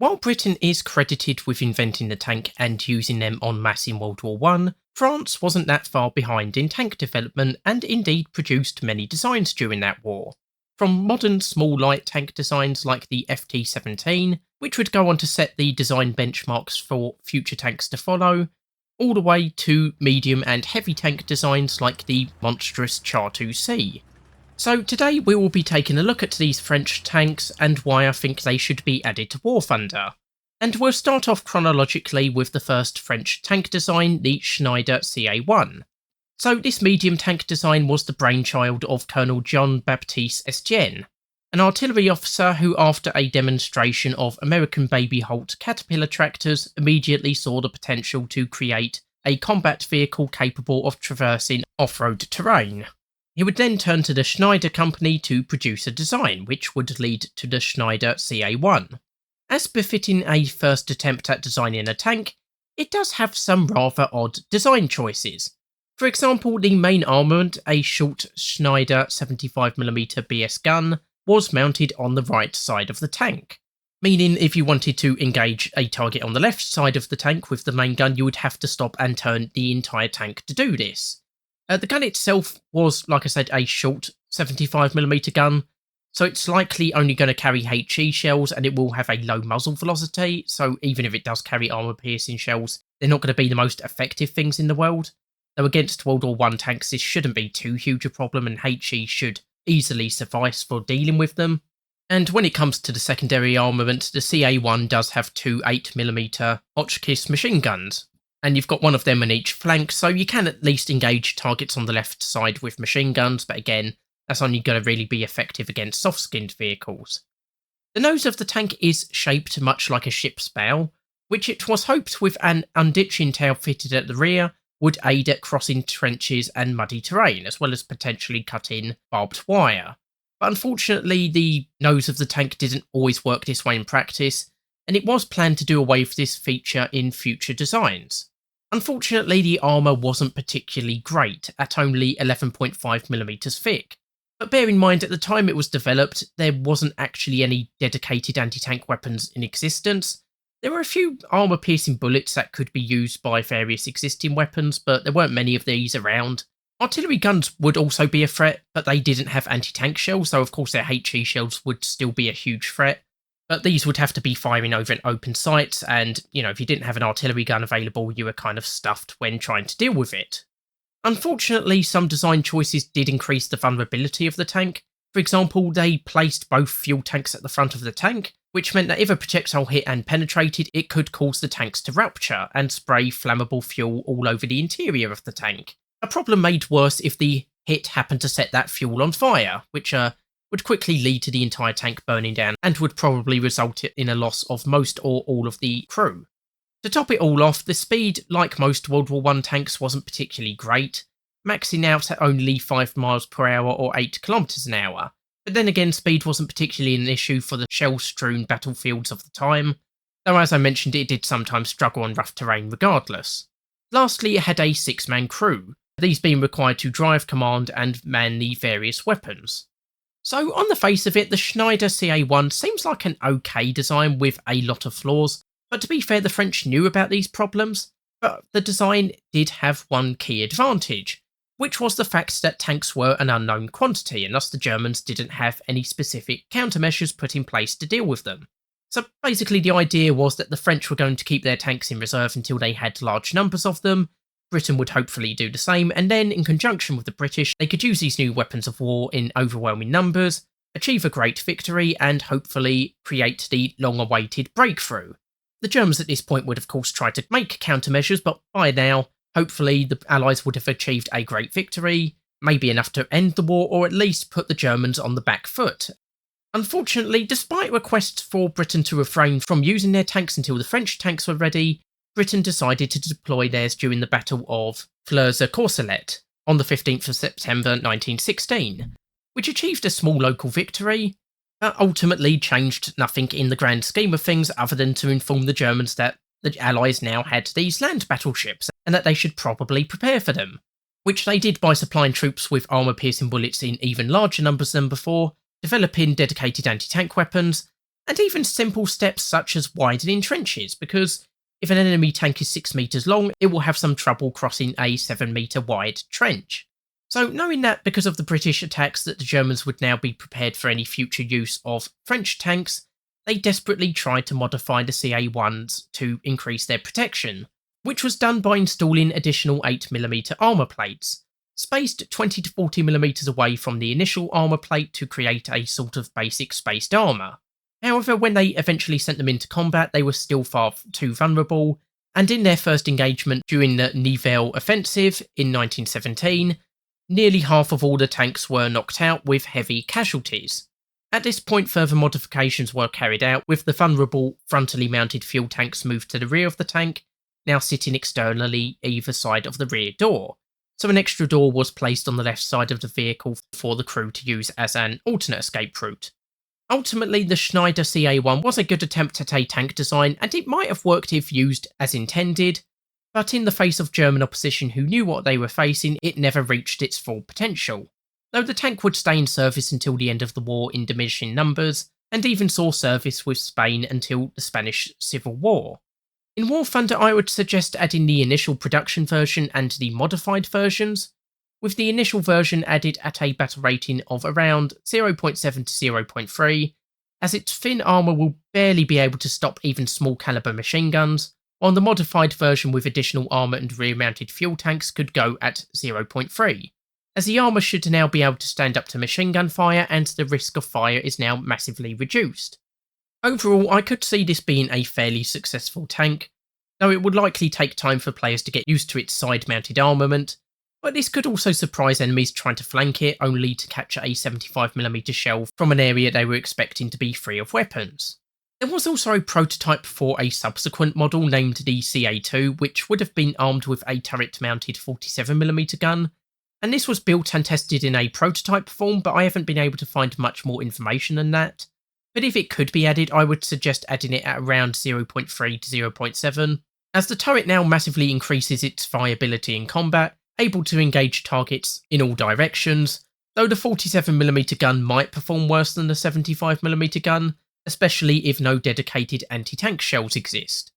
While Britain is credited with inventing the tank and using them en masse in World War One, France wasn't that far behind in tank development and indeed produced many designs during that war. From modern small light tank designs like the FT-17, which would go on to set the design benchmarks for future tanks to follow, all the way to medium and heavy tank designs like the monstrous Char 2C. So today we will be taking a look at these French tanks and why I think they should be added to War Thunder. And we'll start off chronologically with the first French tank design, the Schneider CA1. So this medium tank design was the brainchild of Colonel Jean-Baptiste Estienne, an artillery officer who, after a demonstration of American Baby Holt Caterpillar tractors, immediately saw the potential to create a combat vehicle capable of traversing off-road terrain. He would then turn to the Schneider company to produce a design, which would lead to the Schneider CA1. As befitting a first attempt at designing a tank, it does have some rather odd design choices. For example, the main armament, a short Schneider 75mm BS gun, was mounted on the right side of the tank, meaning if you wanted to engage a target on the left side of the tank with the main gun, you would have to stop and turn the entire tank to do this. The gun itself was, like I said, a short 75mm gun, so it's likely only going to carry HE shells and it will have a low muzzle velocity, so even if it does carry armour-piercing shells, they're not going to be the most effective things in the world. Though against World War I tanks this shouldn't be too huge a problem and HE should easily suffice for dealing with them. And when it comes to the secondary armament, the CA1 does have two 8mm Hotchkiss machine guns, and you've got one of them on each flank, so you can at least engage targets on the left side with machine guns, but again, that's only going to really be effective against soft-skinned vehicles. The nose of the tank is shaped much like a ship's bow, which it was hoped with an unditching tail fitted at the rear would aid at crossing trenches and muddy terrain, as well as potentially cutting barbed wire. But unfortunately, the nose of the tank didn't always work this way in practice, and it was planned to do away with this feature in future designs. Unfortunately, the armour wasn't particularly great, at only 11.5mm thick. But bear in mind, at the time it was developed, there wasn't actually any dedicated anti-tank weapons in existence. There were a few armour-piercing bullets that could be used by various existing weapons, but there weren't many of these around. Artillery guns would also be a threat, but they didn't have anti-tank shells, so of course their HE shells would still be a huge threat. But these would have to be firing over an open site, and, if you didn't have an artillery gun available, you were kind of stuffed when trying to deal with it. Unfortunately, some design choices did increase the vulnerability of the tank. For example, they placed both fuel tanks at the front of the tank, which meant that if a projectile hit and penetrated, it could cause the tanks to rupture and spray flammable fuel all over the interior of the tank. A problem made worse if the hit happened to set that fuel on fire, which would quickly lead to the entire tank burning down and would probably result in a loss of most or all of the crew. To top it all off, the speed, like most World War I tanks, wasn't particularly great, maxing out at only 5 miles per hour or 8 kilometers an hour. But then again, speed wasn't particularly an issue for the shell-strewn battlefields of the time, though as I mentioned, it did sometimes struggle on rough terrain regardless. Lastly, it had a 6-man crew, these being required to drive, command and man the various weapons. So on the face of it, the Schneider CA1 seems like an okay design with a lot of flaws, but to be fair, the French knew about these problems, but the design did have one key advantage, which was the fact that tanks were an unknown quantity, and thus the Germans didn't have any specific countermeasures put in place to deal with them. So basically the idea was that the French were going to keep their tanks in reserve until they had large numbers of them, Britain would hopefully do the same, and then, in conjunction with the British, they could use these new weapons of war in overwhelming numbers, achieve a great victory, and hopefully create the long-awaited breakthrough. The Germans at this point would of course try to make countermeasures, but by now, hopefully the Allies would have achieved a great victory, maybe enough to end the war, or at least put the Germans on the back foot. Unfortunately, despite requests for Britain to refrain from using their tanks until the French tanks were ready, Britain decided to deploy theirs during the Battle of Flers-Courcelette on the 15th of September 1916, which achieved a small local victory, but ultimately changed nothing in the grand scheme of things other than to inform the Germans that the Allies now had these land battleships and that they should probably prepare for them, which they did by supplying troops with armour-piercing bullets in even larger numbers than before, developing dedicated anti-tank weapons, And even simple steps such as widening trenches, because if an enemy tank is 6 metres long, it will have some trouble crossing a 7-metre wide trench. So knowing that because of the British attacks that the Germans would now be prepared for any future use of French tanks, they desperately tried to modify the CA-1s to increase their protection, which was done by installing additional 8mm armour plates, spaced 20 to 40mm away from the initial armour plate to create a sort of basic spaced armour. However, when they eventually sent them into combat, they were still far too vulnerable, and in their first engagement during the Nivelle offensive in 1917, nearly half of all the tanks were knocked out with heavy casualties. At this point, further modifications were carried out, with the vulnerable frontally mounted fuel tanks moved to the rear of the tank, now sitting externally either side of the rear door. So an extra door was placed on the left side of the vehicle for the crew to use as an alternate escape route. Ultimately, the Schneider CA-1 was a good attempt at a tank design, and it might have worked if used as intended, but in the face of German opposition who knew what they were facing, it never reached its full potential. Though the tank would stay in service until the end of the war in diminishing numbers, and even saw service with Spain until the Spanish Civil War. In War Thunder, I would suggest adding the initial production version and the modified versions, with the initial version added at a battle rating of around 0.7 to 0.3, as its thin armour will barely be able to stop even small caliber machine guns, while the modified version with additional armour and rear-mounted fuel tanks could go at 0.3, as the armour should now be able to stand up to machine gun fire and the risk of fire is now massively reduced. Overall, I could see this being a fairly successful tank, though it would likely take time for players to get used to its side-mounted armament, but this could also surprise enemies trying to flank it only to capture a 75mm shell from an area they were expecting to be free of weapons. There was also a prototype for a subsequent model named the CA-2, which would have been armed with a turret-mounted 47mm gun, and this was built and tested in a prototype form, but I haven't been able to find much more information than that. But if it could be added, I would suggest adding it at around 0.3 to 0.7, as the turret now massively increases its viability in combat, able to engage targets in all directions, though the 47mm gun might perform worse than the 75mm gun, especially if no dedicated anti-tank shells exist.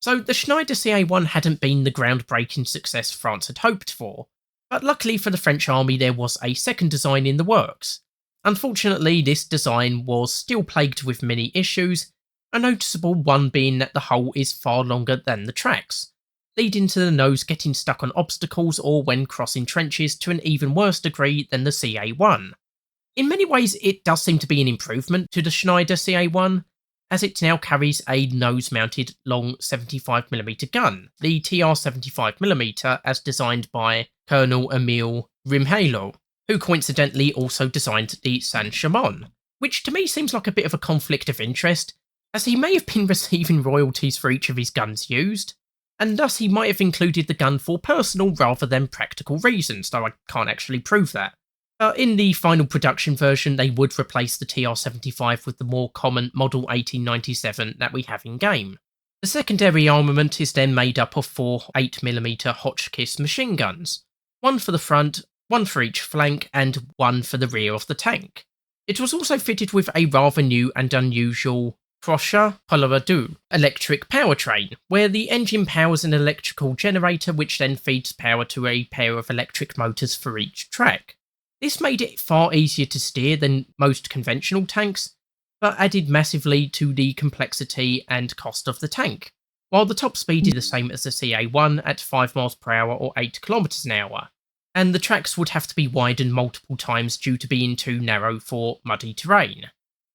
So the Schneider CA-1 hadn't been the groundbreaking success France had hoped for, but luckily for the French army there was a second design in the works. Unfortunately, this design was still plagued with many issues, a noticeable one being that the hull is far longer than the tracks, leading to the nose getting stuck on obstacles or when crossing trenches to an even worse degree than the CA-1. In many ways, it does seem to be an improvement to the Schneider CA-1, as it now carries a nose-mounted long 75mm gun, the TR-75mm as designed by Colonel Emile Rimhailo, who coincidentally also designed the Saint-Chamond, which to me seems like a bit of a conflict of interest, as he may have been receiving royalties for each of his guns used, and thus he might have included the gun for personal rather than practical reasons, though I can't actually prove that. In the final production version, they would replace the TR-75 with the more common Model 1897 that we have in-game. The secondary armament is then made up of 4 8mm Hotchkiss machine guns, one for the front, one for each flank, and one for the rear of the tank. It was also fitted with a rather new and unusual Crochet Colorado electric powertrain, where the engine powers an electrical generator which then feeds power to a pair of electric motors for each track. This made it far easier to steer than most conventional tanks, but added massively to the complexity and cost of the tank, while the top speed is the same as the CA-1 at 5 miles per hour or 8 kilometers an hour, and the tracks would have to be widened multiple times due to being too narrow for muddy terrain.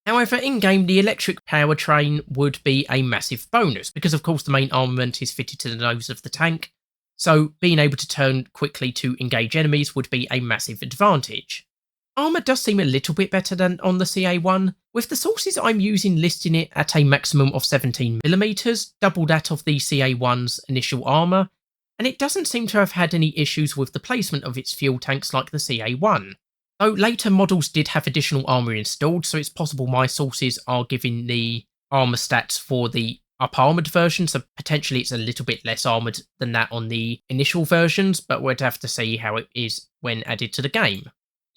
However, in-game, the electric powertrain would be a massive bonus, because of course the main armament is fitted to the nose of the tank, so being able to turn quickly to engage enemies would be a massive advantage. Armour does seem a little bit better than on the CA-1, with the sources I'm using listing it at a maximum of 17mm, double that of the CA-1's initial armour, and it doesn't seem to have had any issues with the placement of its fuel tanks like the CA-1. Though later models did have additional armour installed, so it's possible my sources are giving the armour stats for the up-armoured version, so potentially it's a little bit less armoured than that on the initial versions, but we'd have to see how it is when added to the game.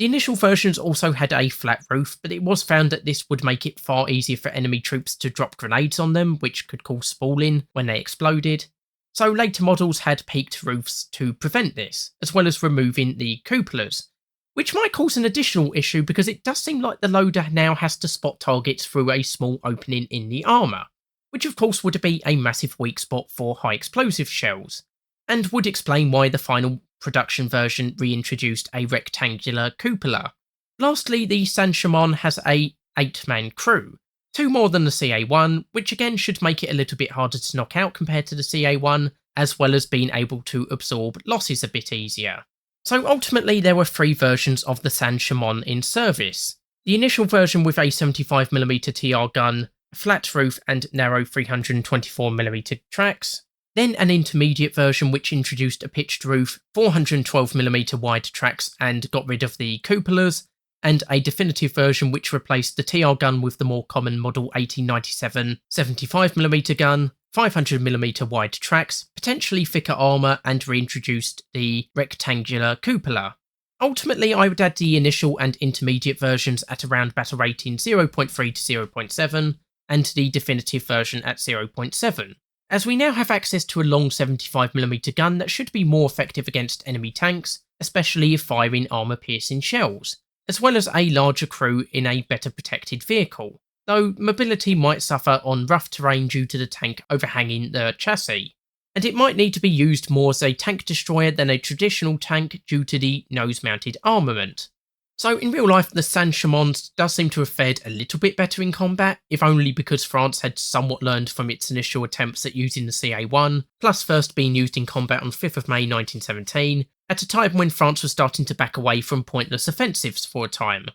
The initial versions also had a flat roof, but it was found that this would make it far easier for enemy troops to drop grenades on them, which could cause spalling when they exploded. So later models had peaked roofs to prevent this, as well as removing the cupolas, which might cause an additional issue because it does seem like the loader now has to spot targets through a small opening in the armour, which of course would be a massive weak spot for high explosive shells, and would explain why the final production version reintroduced a rectangular cupola. Lastly, the Saint-Chamond has a 8-man crew, 2 more than the CA1, which again should make it a little bit harder to knock out compared to the CA1, as well as being able to absorb losses a bit easier. So ultimately there were 3 versions of the Saint-Chamond in service. The initial version with a 75mm TR gun, a flat roof and narrow 324mm tracks, then an intermediate version which introduced a pitched roof, 412mm wide tracks and got rid of the cupolas, and a definitive version which replaced the TR gun with the more common Model 1897 75mm gun, 500mm wide tracks, potentially thicker armour, and reintroduced the rectangular cupola. Ultimately, I would add the initial and intermediate versions at around battle rating 0.3 to 0.7, and the definitive version at 0.7. As we now have access to a long 75mm gun that should be more effective against enemy tanks, especially if firing armour-piercing shells, as well as a larger crew in a better protected vehicle, though mobility might suffer on rough terrain due to the tank overhanging the chassis, and it might need to be used more as a tank destroyer than a traditional tank due to the nose-mounted armament. So in real life, the Saint-Chamond does seem to have fared a little bit better in combat, if only because France had somewhat learned from its initial attempts at using the CA1, plus first being used in combat on 5th of May 1917, at a time when France was starting to back away from pointless offensives for a time.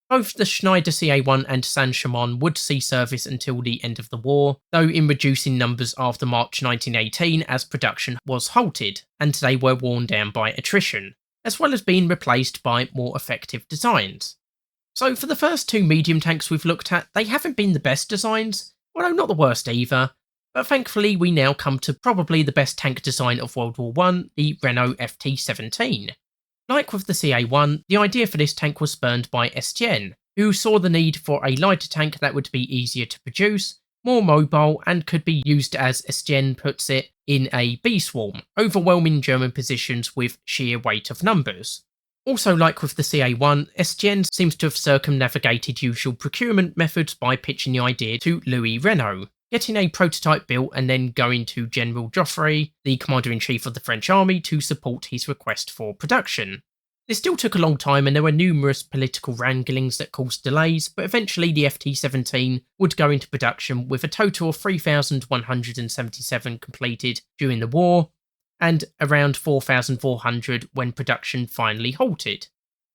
Both the Schneider CA1 and Saint-Chamond would see service until the end of the war, though in reducing numbers after March 1918 as production was halted, and they were worn down by attrition, as well as being replaced by more effective designs. So for the first 2 medium tanks we've looked at, they haven't been the best designs, although not the worst either, but thankfully we now come to probably the best tank design of World War I, the Renault FT-17. Like with the CA1, the idea for this tank was spurned by Estienne, who saw the need for a lighter tank that would be easier to produce, more mobile, and could be used, as Estienne puts it, in a bee swarm, overwhelming German positions with sheer weight of numbers. Also, like with the CA1, Estienne seems to have circumnavigated usual procurement methods by pitching the idea to Louis Renault, getting a prototype built and then going to General Joffre, the Commander-in-Chief of the French Army, to support his request for production. This still took a long time and there were numerous political wranglings that caused delays, but eventually the FT-17 would go into production with a total of 3,177 completed during the war, and around 4,400 when production finally halted.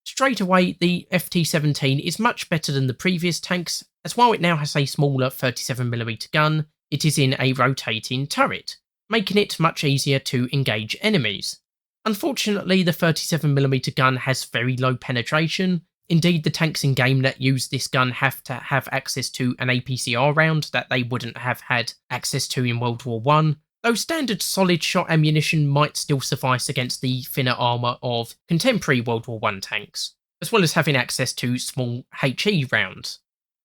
Straight away, the FT-17 is much better than the previous tanks, as while it now has a smaller 37mm gun, it is in a rotating turret, making it much easier to engage enemies. Unfortunately, the 37mm gun has very low penetration. Indeed, the tanks in game that use this gun have to have access to an APCR round that they wouldn't have had access to in World War I, though standard solid shot ammunition might still suffice against the thinner armour of contemporary World War I tanks, as well as having access to small HE rounds.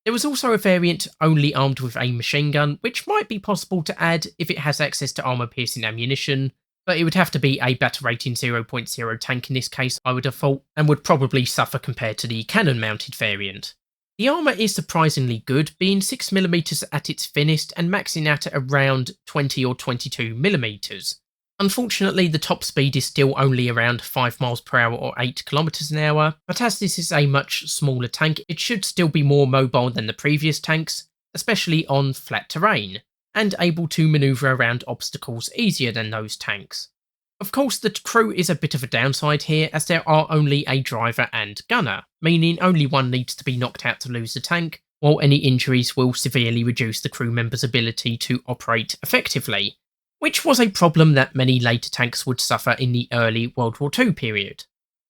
There was also a variant only armed with a machine gun, which might be possible to add if it has access to armour-piercing ammunition, but it would have to be a battle rating 0.0 tank in this case, I would have thought, and would probably suffer compared to the cannon-mounted variant. The armour is surprisingly good, being 6mm at its thinnest and maxing out at around 20 or 22mm. Unfortunately, the top speed is still only around 5 miles per hour or 8 kilometers an hour, but as this is a much smaller tank, it should still be more mobile than the previous tanks, especially on flat terrain, and able to manoeuvre around obstacles easier than those tanks. Of course, the crew is a bit of a downside here, as there are only a driver and gunner, meaning only one needs to be knocked out to lose the tank, while any injuries will severely reduce the crew member's ability to operate effectively, which was a problem that many later tanks would suffer in the early World War II period.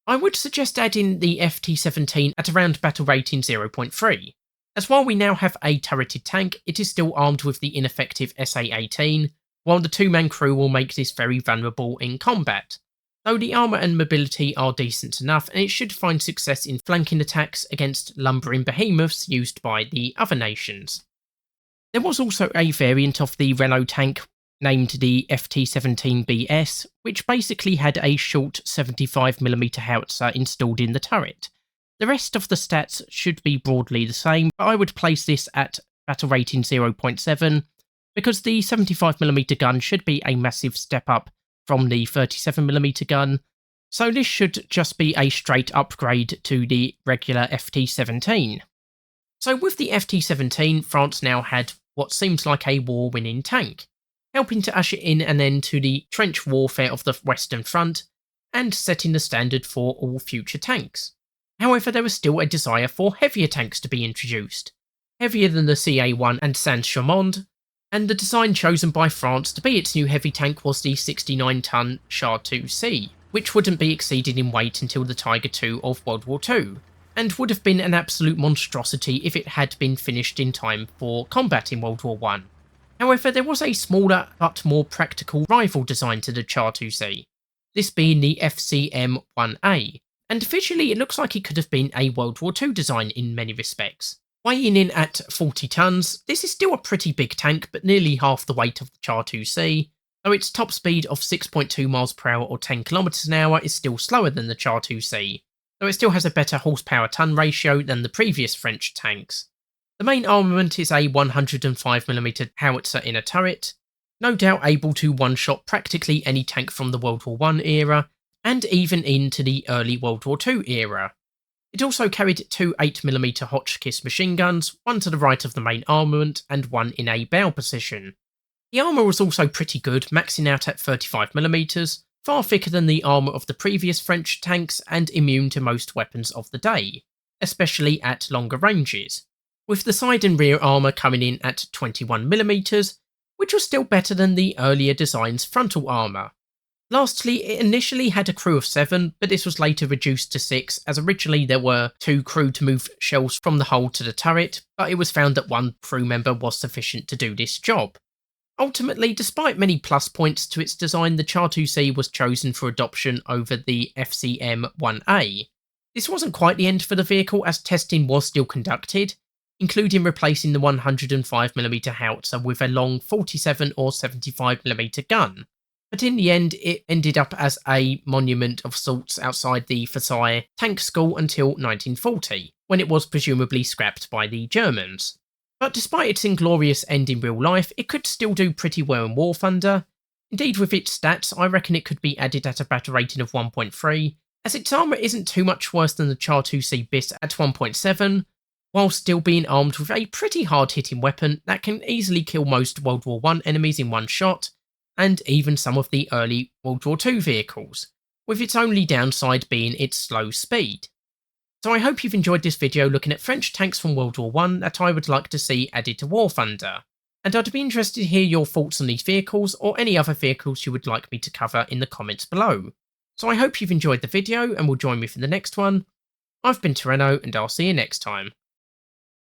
I would suggest adding the FT-17 at around battle rating 0.3, as while we now have a turreted tank, it is still armed with the ineffective SA-18, while the 2-man crew will make this very vulnerable in combat. though the armour and mobility are decent enough and it should find success in flanking attacks against lumbering behemoths used by the other nations. There was also a variant of the Renault tank named the FT-17BS, which basically had a short 75mm howitzer installed in the turret. The rest of the stats should be broadly the same, but I would place this at battle rating 0.7, because the 75mm gun should be a massive step up from the 37mm gun, so this should just be a straight upgrade to the regular FT-17. So with the FT-17, France now had what seems like a war-winning tank, helping to usher in an end to the trench warfare of the Western Front, and setting the standard for all future tanks. However, there was still a desire for heavier tanks to be introduced, heavier than the CA-1 and Saint-Chamond, and the design chosen by France to be its new heavy tank was the 69-ton Char II-C, which wouldn't be exceeded in weight until the Tiger II of World War II, and would have been an absolute monstrosity if it had been finished in time for combat in World War I. However, there was a smaller but more practical rival design to the Char II-C, this being the FCM-1A, and visually it looks like it could have been a World War II design in many respects. Weighing in at 40 tons, this is still a pretty big tank, but nearly half the weight of the Char II-C, though its top speed of 6.2 miles per hour or 10 kilometers an hour is still slower than the Char II-C, though it still has a better horsepower-ton ratio than the previous French tanks. The main armament is a 105mm howitzer in a turret, no doubt able to one-shot practically any tank from the World War I era, and even into the early World War II era. It also carried two 8mm Hotchkiss machine guns, one to the right of the main armament and one in a bow position. The armour was also pretty good, maxing out at 35mm, far thicker than the armour of the previous French tanks and immune to most weapons of the day, especially at longer ranges, with the side and rear armour coming in at 21mm, which was still better than the earlier design's frontal armour. Lastly, it initially had a crew of 7, but this was later reduced to 6, as originally there were 2 crew to move shells from the hull to the turret, but it was found that 1 crew member was sufficient to do this job. Ultimately, despite many plus points to its design, the Char II-C was chosen for adoption over the FCM-1A. This wasn't quite the end for the vehicle, as testing was still conducted, including replacing the 105mm howitzer with a long 47 or 75mm gun. But in the end, it ended up as a monument of sorts outside the Versailles Tank School until 1940, when it was presumably scrapped by the Germans. But despite its inglorious end in real life, it could still do pretty well in War Thunder. Indeed, with its stats, I reckon it could be added at a battle rating of 1.3, as its armour isn't too much worse than the Char II-C BIS at 1.7, while still being armed with a pretty hard-hitting weapon that can easily kill most World War I enemies in one shot, and even some of the early World War II vehicles, with its only downside being its slow speed. So I hope you've enjoyed this video looking at French tanks from World War I that I would like to see added to War Thunder, and I'd be interested to hear your thoughts on these vehicles or any other vehicles you would like me to cover in the comments below. So I hope you've enjoyed the video and will join me for the next one. I've been Terreno and I'll see you next time.